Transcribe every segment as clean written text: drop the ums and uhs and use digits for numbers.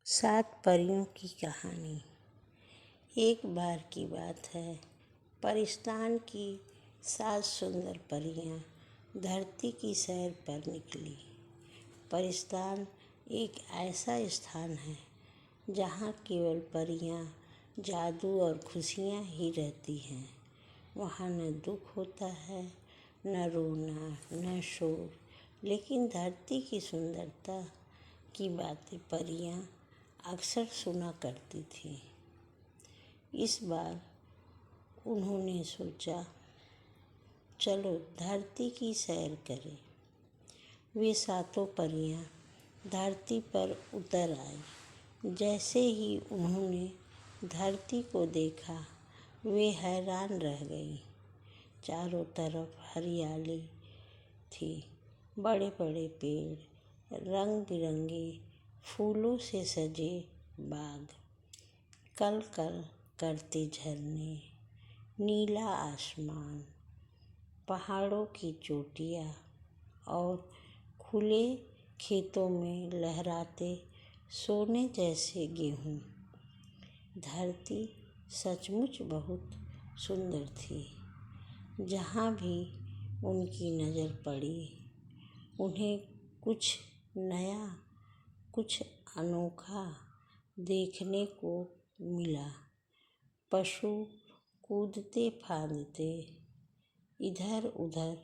सात परियों की कहानी। एक बार की बात है, परिस्तान की 7 सुंदर परियां धरती की सैर पर निकली। परिस्तान एक ऐसा स्थान है जहाँ केवल परियां, जादू और खुशियाँ ही रहती हैं। वहाँ न दुख होता है, न रोना, न शोर, लेकिन धरती की सुंदरता की बातें परियां अक्सर सुना करती थीं। इस बार उन्होंने सोचा, चलो धरती की सैर करें। वे सातों परियां धरती पर उतर आई। जैसे ही उन्होंने धरती को देखा, वे हैरान रह गईं। चारों तरफ हरियाली थी, बड़े बड़े पेड़, रंग बिरंगे फूलों से सजे बाग, कल कल करते झरने, नीला आसमान, पहाड़ों की चोटियाँ और खुले खेतों में लहराते सोने जैसे गेहूँ। धरती सचमुच बहुत सुंदर थी। जहाँ भी उनकी नज़र पड़ी, उन्हें कुछ नया, कुछ अनोखा देखने को मिला। पशु कूदते फांदते इधर उधर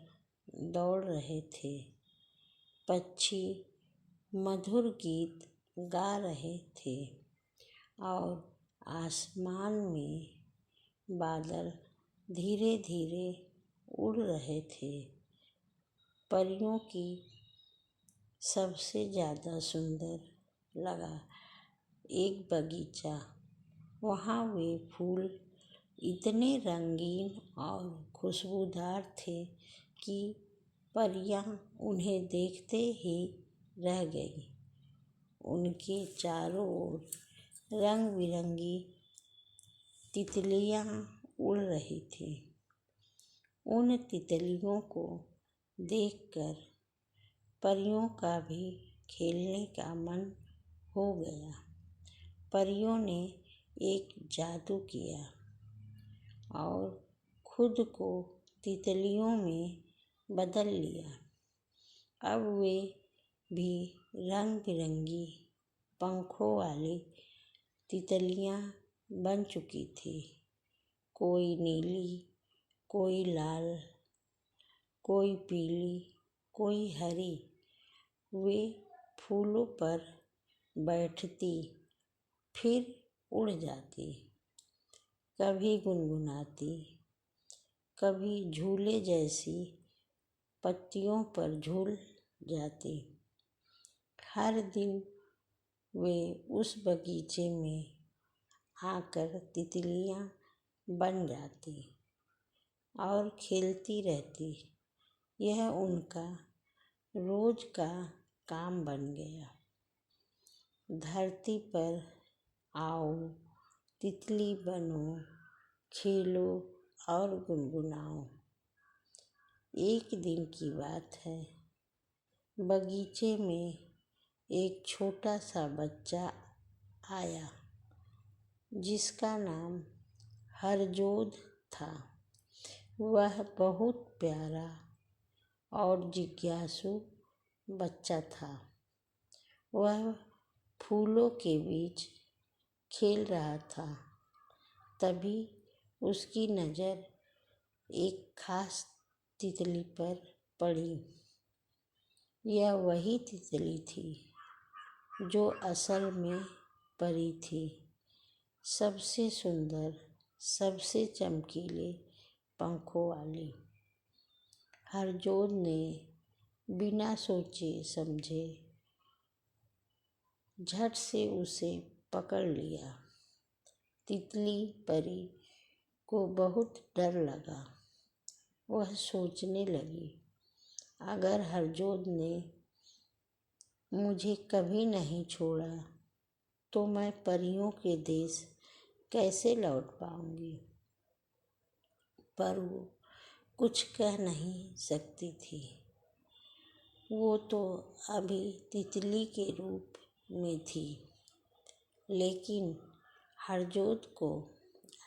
दौड़ रहे थे। पक्षी मधुर गीत गा रहे थे और आसमान में बादल धीरे धीरे उड़ रहे थे। परियों की सबसे ज़्यादा सुंदर लगा एक बगीचा। वहाँ वे फूल इतने रंगीन और खुशबूदार थे कि परियां उन्हें देखते ही रह गईं। उनके चारों ओर रंग बिरंगी तितलियां उड़ रही थीं। उन तितलियों को देखकर परियों का भी खेलने का मन हो गया। परियों ने एक जादू किया और खुद को तितलियों में बदल लिया। अब वे भी रंग बिरंगी पंखों वाली तितलियां बन चुकी थी। कोई नीली, कोई लाल, कोई पीली, कोई हरी। वे फूलों पर बैठती, फिर उड़ जाती, कभी गुनगुनाती, कभी झूले जैसी पत्तियों पर झूल जाती। हर दिन वे उस बगीचे में आकर तितलियां बन जाती और खेलती रहती। यह उनका रोज का काम बन गया। धरती पर आओ, तितली बनो, खेलो और गुनगुनाओ। एक दिन की बात है, बगीचे में एक छोटा सा बच्चा आया जिसका नाम हरजोध था। वह बहुत प्यारा और जिज्ञासु बच्चा था। वह फूलों के बीच खेल रहा था। तभी उसकी नज़र एक खास तितली पर पड़ी। यह वही तितली थी जो असल में परी थी। सबसे सुंदर, सबसे चमकीले पंखों वाली। हरजोध ने बिना सोचे समझे झट से उसे पकड़ लिया। तितली परी को बहुत डर लगा। वह सोचने लगी, अगर हरजोध ने मुझे कभी नहीं छोड़ा तो मैं परियों के देश कैसे लौट पाऊंगी। पर वो कुछ कह नहीं सकती थी। वो तो अभी तितली के रूप में थी। लेकिन हरजोत को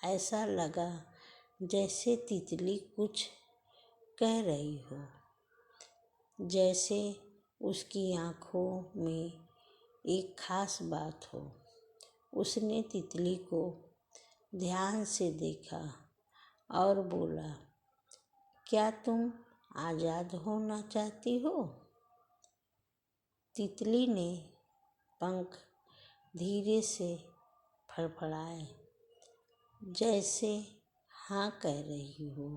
ऐसा लगा जैसे तितली कुछ कह रही हो, जैसे उसकी आँखों में एक खास बात हो। उसने तितली को ध्यान से देखा और बोला, क्या तुम आज़ाद होना चाहती हो? तितली ने पंख धीरे से फड़फड़ाए, जैसे हाँ कह रही हो।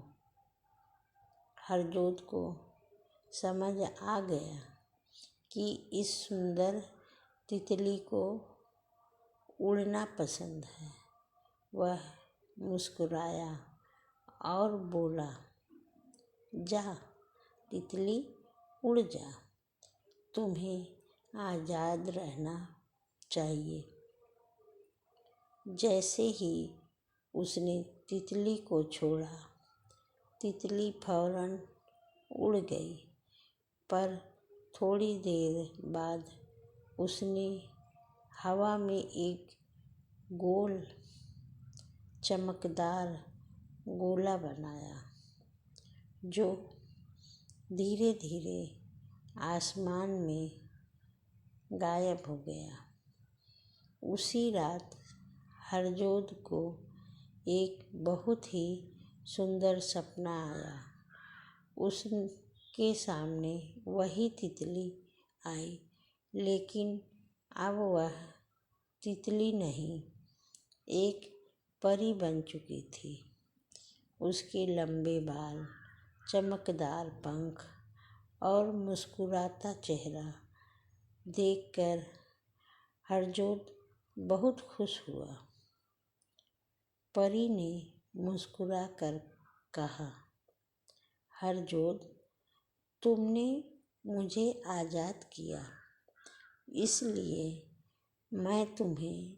हरजोत को समझ आ गया कि इस सुंदर तितली को उड़ना पसंद है। वह मुस्कुराया और बोला, जा तितली, उड़ जा, तुम्हें आज़ाद रहना चाहिए। जैसे ही उसने तितली को छोड़ा, तितली फौरन उड़ गई, पर थोड़ी देर बाद उसने हवा में एक गोल चमकदार गोला बनाया, जो धीरे धीरे आसमान में गायब हो गया। उसी रात हरजोत को एक बहुत ही सुंदर सपना आया। उसके सामने वही तितली आई, लेकिन अब वह तितली नहीं, एक परी बन चुकी थी। उसके लंबे बाल, चमकदार पंख और मुस्कुराता चेहरा देखकर हरजोत बहुत खुश हुआ। परी ने मुस्कुराकर कहा, हरजोत, तुमने मुझे आज़ाद किया, इसलिए मैं तुम्हें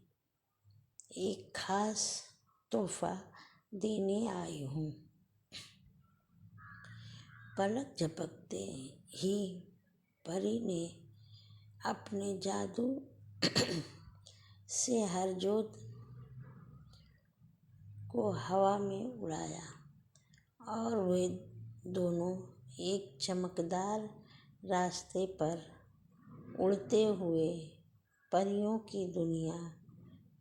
एक खास तोहफा देने आई हूँ। पलक झपकते ही परी ने अपने जादू से हरजोत को हवा में उड़ाया और वे दोनों एक चमकदार रास्ते पर उड़ते हुए परियों की दुनिया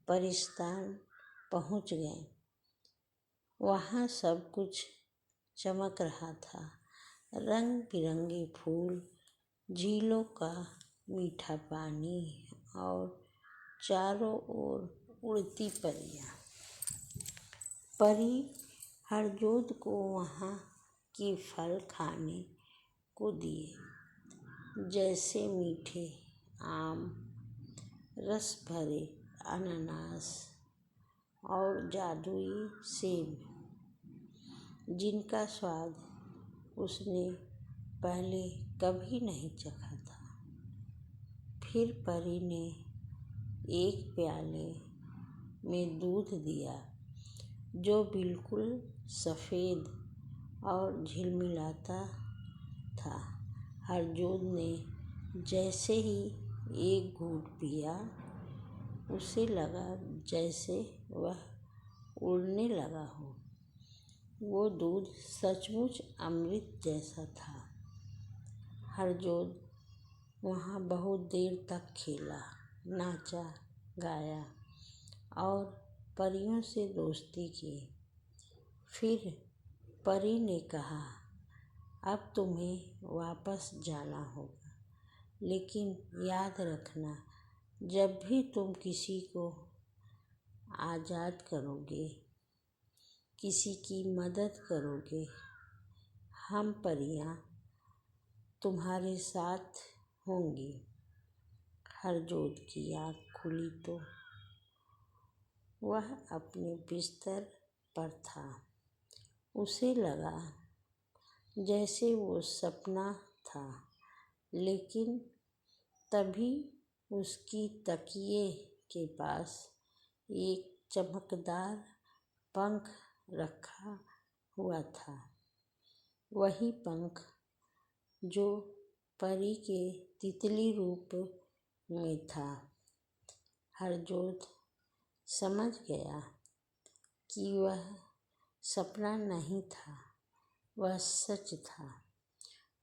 परिस्तान पहुँच गए। वहाँ सब कुछ चमक रहा था, रंग बिरंगे फूल, झीलों का मीठा पानी और चारों ओर उड़ती परियां। परी हरजोत को वहाँ के फल खाने को दिए, जैसे मीठे आम, रस भरे अनानास और जादुई सेब, जिनका स्वाद उसने पहले कभी नहीं चखा था। फिर परी ने एक प्याले में दूध दिया, जो बिल्कुल सफ़ेद और झिलमिलाता था। हरजोत ने जैसे ही एक घूंट पिया, उसे लगा जैसे वह उड़ने लगा हो। वो दूध सचमुच अमृत जैसा था। हरजोत वहाँ बहुत देर तक खेला, नाचा, गाया और परियों से दोस्ती की। फिर परी ने कहा, अब तुम्हें वापस जाना होगा, लेकिन याद रखना, जब भी तुम किसी को आज़ाद करोगे, किसी की मदद करोगे, हम परियां तुम्हारे साथ होंगी। हरजोत की आँख खुली तो वह अपने बिस्तर पर था। उसे लगा जैसे वो सपना था, लेकिन तभी उसकी तकिए के पास एक चमकदार पंख रखा हुआ था। वही पंख जो परी के तितली रूप में था। हरजोत समझ गया कि वह सपना नहीं था, वह सच था,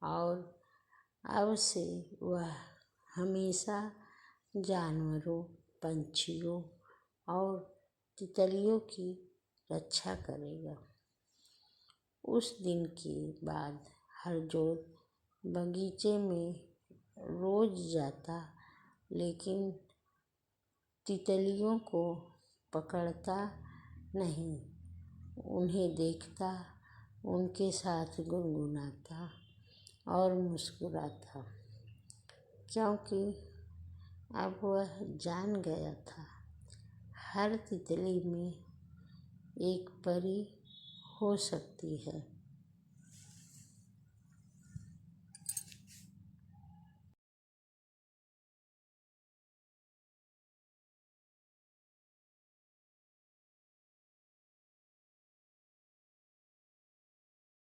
और अब से वह हमेशा जानवरों, पंछियों और तितलियों की रक्षा करेगा। उस दिन के बाद हरजोत बगीचे में रोज जाता, लेकिन तितलियों को पकड़ता नहीं। उन्हें देखता, उनके साथ गुनगुनाता और मुस्कुराता, क्योंकि अब वह जान गया था हर तितली में एक परी हो सकती है।